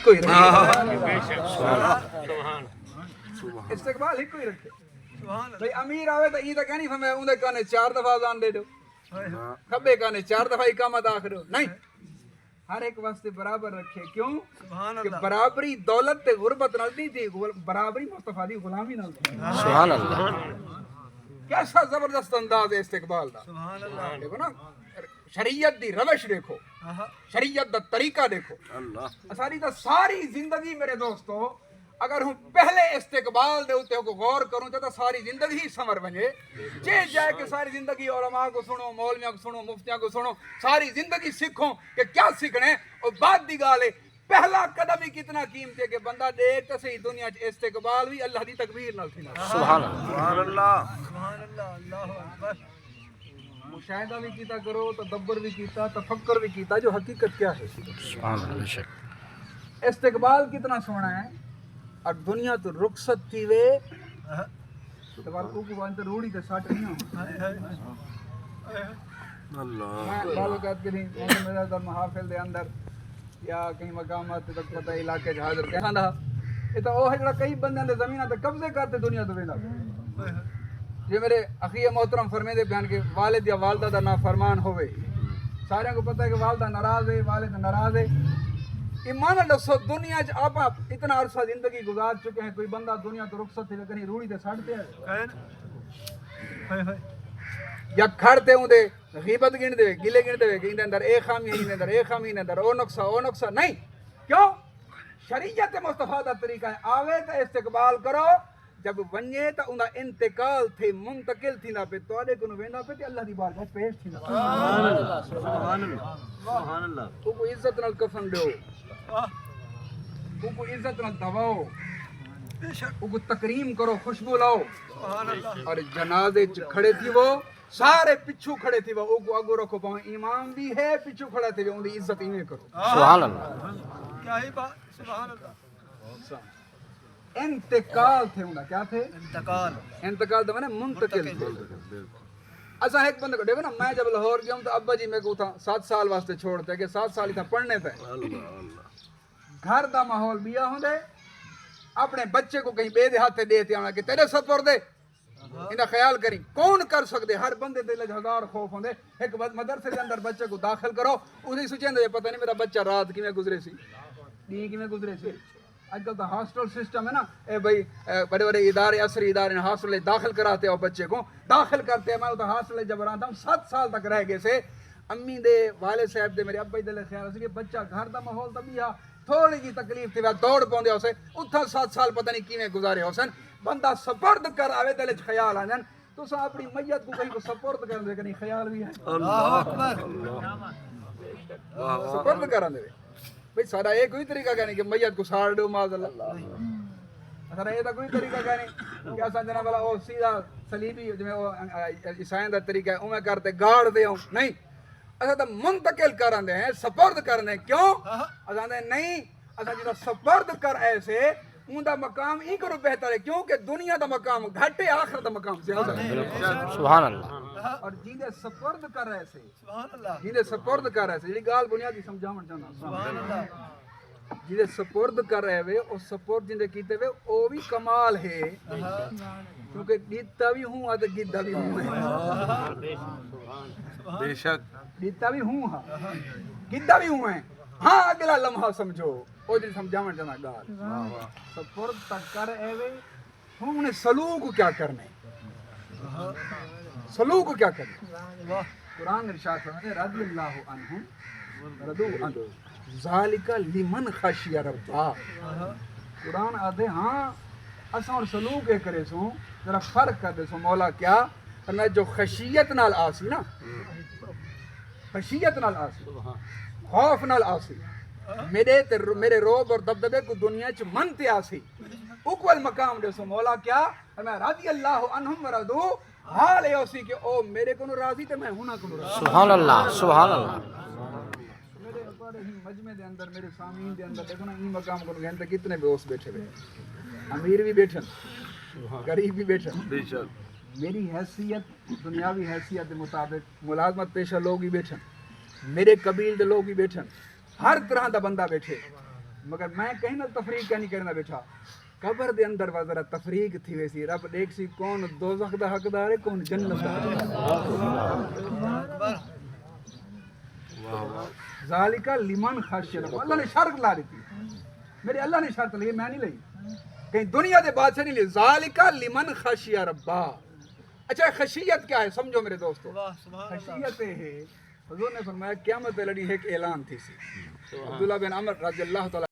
ایک ہی رکھے استقبال ایک ہی رکھے بھئی امیر آوے تو یہ تو کہہ نہیں فہمے اندھے کانے 4 دفعہ اذان دے دو کھبے کانے 4 دفعہ اقامت آخر ہو نہیں ہر ایک واسطے برابر رکھے کیوں کہ برابری دولت تے غربت نال نہیں تھی برابری مصطفیٰ دی غلامی نال تھی سبحان اللہ کیسا زبردست انداز ہے استقبال دا دیکھو نا شریعت دی روش دیکھو شریعت دا طریقہ دیکھو اساری دا ساری زندگی میرے دوستو اگر ہوں پہلے استقبال دے ہوتے کو غور کروں تو ساری زندگی ہی سمر بنجے جائے کہ ساری زندگی علماء کو سنو مولویوں کو سنو مفتیوں کو سنو ساری زندگی سیکھوں کہ کیا سیکھنے اور بات دی گال ہے پہلا قدم ہی کتنا قیمتی ہے کہ بندہ دیکھ تو صحیح دنیا استقبال بھی اللہ دی تکبیر نال تھی سبحان اللہ اللہ اکبر مشاہدہ بھی کیتا کرو تدبر بھی کیتا تفکر بھی کیتا جو حقیقت کیا ہے سبحان اللہ بے شک استقبال کتنا سونا ہے اور دنیا تو رخصت تھی وے تبار کو وانت روڑی تے ساٹ نہیں میں بالوقات کے دن میرا در محافل دے اندر یا کہیں مقامات تک پتہ علاقے جہاں حاضر کہاں دا یہ تو وہ ہے جڑا کئی بندیاں دے زمیناں تے قبضے کرتے دنیا تو ویندا یہ میرے اخی محترم فرمے دے بیان کے والد یا والدہ دا نافرمان ہوئے سارے کو پتہ ہے کہ والدہ ناراض ہے والد ناراض ہے ایمان لسو دنیا چ آپ اتنا عرصہ زندگی گزار چکے ہیں کوئی بندہ دنیا تو رخصت ہے کہیں روڑی تے ساڑتے ہیں یا کھڑتے ہوں دے غیبت گن دے گلے گن دے کہ اندر ایک خامی ہے اندر ایک خامی ہے اندر او نقصہ نہیں کیوں شریعت مصطفیٰ دا طریقہ ہے آوے تا استقبال کرو جب ونجے تا انہا انتقال تھے منتقل تھی نا پہ تو آدھے کنو ویندہ پہ تے اللہ دی بارگاہ پیش تھی نا سبحان اللہ تو کو عزت نال کفن دو کو عزت نال دواؤ کو تکریم کرو خوشبو لاؤ اور جنازے کھڑے تھی وہ سارے پچھو کھڑے تھی وہ کو اگو رکھو پاؤں امام بھی ہے پچھو کھڑے تھے ان دی عزت ہی کرو سبحان اللہ کیا ہی بات سبحان اللہ انتقال تھے انہا کیا تھے انتقال دا میں منتقل تھے ایسا ایک بندے کو دیکھو نا میں جب لاہور گیا ہوں تو ابا جی میں کو تھا 7 سال واسطے چھوڑتے کہ 7 سال ہی تھا پڑھنے تھے گھر دا ماحول بیا ہوں دے اپنے بچے کو کہیں بے دیہاتے دیتے ہیں کہ تیرے سپر دے انہا خیال کریں کون کر سکتے ہر بندے دے لج ہزار خوف ہوں دے ایک مدرسے کے اندر بچے کو داخل کرو اسی سوچیں دے پتہ نہیں میرا بچہ رات کی میں گزرے سی دین کی میں گزرے سی آج کل تو ہاسٹل سسٹم ہے نا اے بھائی بڑے بڑے ادارے عصری ادارے ہاسٹل داخل کراتے ہو بچے کو داخل کرتے ہیں میں تو ہاسٹل جب رہا تھا 7 سال تک رہ گئے سے امی دے والد صاحب دے میرے ابا دے خیال سے کہ بچہ گھر دا ماحول تبھی آ تھوڑی جی تکلیف تھی دوڑ پوندے ہو سے اتھا 7 سال پتہ نہیں کیویں گزارے ہو سن بندہ سپرد کر آوے دل وچ خیال آندن تساں اپنی میت کو کہیں کو سپرد کر دے کہ نہیں خیال بھی ہے اللہ اکبر سپرد کر دے بھئی سارا ایک کوئی طریقہ کہنے کہ میت کو ساڑ دو معاذ اللہ سارا یہ کوئی طریقہ کہنے کہ اساں جناب والا او سیدھا صلیبی جو عیسائیاں دا طریقہ ہے اویں کرتے گاڑ دے ہوں نہیں اساں تو منتقل کرن دے ہیں سپرد کرنے کیوں اساں دے نہیں اساں جڑا سپرد کر ایسے ان دا مقام ہی کرو بہتر ہے کیونکہ دنیا دا مقام گھٹ ہے آخرت دا مقام زیادہ ہے سبحان اللہ اور جیندے سپرد کر ایسے سبحان اللہ جیندے سپرد کر ایسے جڑی گال بنیادی سمجھاون چاہنا سبحان اللہ جیندے سپرد کر رہے وے او سپرد جیندے کیتے وے او بھی کمال ہے کیونکہ دیتا بھی ہوں تے گیدا بھی ہوں بے شک دیتا بھی ہوں ہاں گیدا بھی ہوں ہیں ہاں اگلا لمحہ سمجھو او جی سمجھاون چاہنا گال سپرد تک کر ایوے ہم نے سلوک کیا کرنے سلوک کیا کرنے قرآن ارشاد فرماتے رضی اللہ عنہ رضو عنہ ذالک لمن خشی ربا قرآن آدھے ہاں اساں اور سلوک ایک کرے سوں ذرا فرق کر دے سوں مولا کیا فرمایا جو خشیت نال آسی نا خشیت نال آسی خوف نال آسی میرے روب اور دبدبے کو دنیا چ منتے آسی اکول مقام دے سو مولا کیا میں رضی اللہ عنہم ورضو حال ہے اسی کہ او میرے کو راضی تے میں ہونا کو راضی سبحان اللہ سبحان اللہ میرے بڑے ہی مجمع دے اندر میرے سامعین دے اندر دیکھو نا این مقام کو گھنٹے کتنے بے ہوش بیٹھے ہوئے امیر بھی بیٹھن غریب بھی بیٹھن میری حیثیت دنیاوی حیثیت دے مطابق ملازمت پیشہ لوگ ہی بیٹھن میرے قبیل دے لوگ ہی بیٹھن ہر طرح دا بندہ بیٹھے مگر میں کہیں نہ تفریق نہیں کرنا بیٹھا قبر دے اندر وزرا تفریق تھی ویسی رب دیکھ سی کون دوزخ دا حقدار ہے کون جنت دا حقدار ذالک لمن خشی رب اللہ نے شرط لا دی تھی میرے اللہ نے شرط لی میں نہیں لئی کہیں دنیا دے بات سے نہیں لی ذالک لمن خشی ربا اچھا خشیت کیا ہے سمجھو میرے دوستو خشیت ہے حضور نے فرمایا قیامت لڑی ہے ایک اعلان تھی سی عبداللہ بن عمر رضی اللہ تعالی